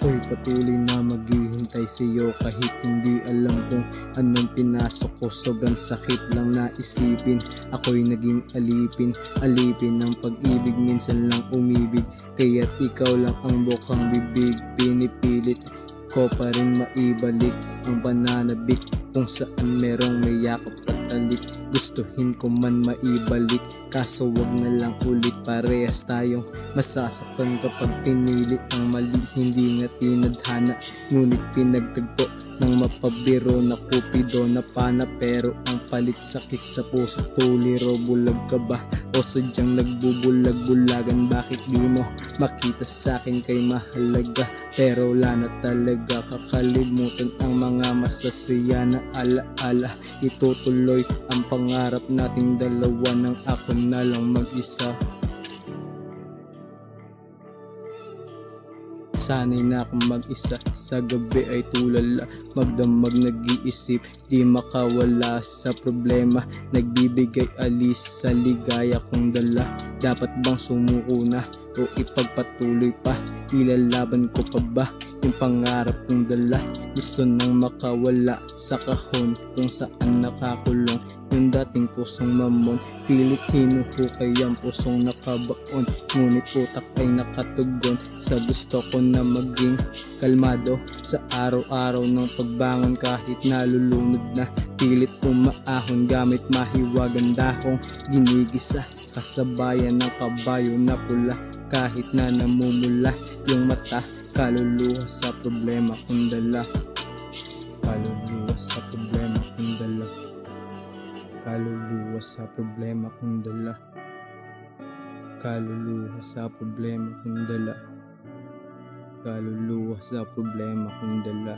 Ako'y patuloy na maghihintay sa'yo kahit hindi alam kung anong pinasok ko. Sobrang sakit lang na isipin, ako'y naging alipin ng pag-ibig. Minsan lang umibig, kaya't ikaw lang ang bukang bibig. Pinipilit ko pa rin maibalik ang pananabik, kung saan merong may yakap at talik. Gustuhin ko man maibalik, kaso wag na lang ulit. Parehas tayong masasaktan kapag pinili ang mali. Hindi nga tinadhana, ngunit pinagtagpo ng mapabiro na kupido na pana. Pero ang palit sakit sa puso, tuliro. Bulag ka ba o sadyang nagbubulag-bulagan? Bakit di mo makita sa'kin kay mahalaga? Pero wala na talaga, kakalimutan ang mga masasaya na alaala. Itutuloy ang pangarap nating dalawa nang ako na lang mag-isa. Sanay na akong mag-isa, sa gabi ay tulala, magdamag nag-iisip, di makawala sa problema. Nagbibigay alis sa ligaya kong dala. Dapat bang sumuko na o ipagpatuloy pa? Ilalaban ko pa ba yung pangarap kong dala? Gusto nang makawala sa kahon kung saan nakakulong yung dating pusong mamon. Pilit hinuhukay ang pusong nakabaon, ngunit utak ay nakatugon sa gusto ko na maging kalmado sa araw-araw ng pagbangon. Kahit nalulunod na, pilit umaahon gamit mahiwagang dahong ginigisa, kasabayan ng kabayo na pula. Kahit na namumula yung mata, kaluluwa sa problema kong dala. Kaluluwa sa problema kong dala. Kaluluwa sa problema kong dala. Kaluluwa sa problema kong dala. Kaluluwa sa problema kong dala.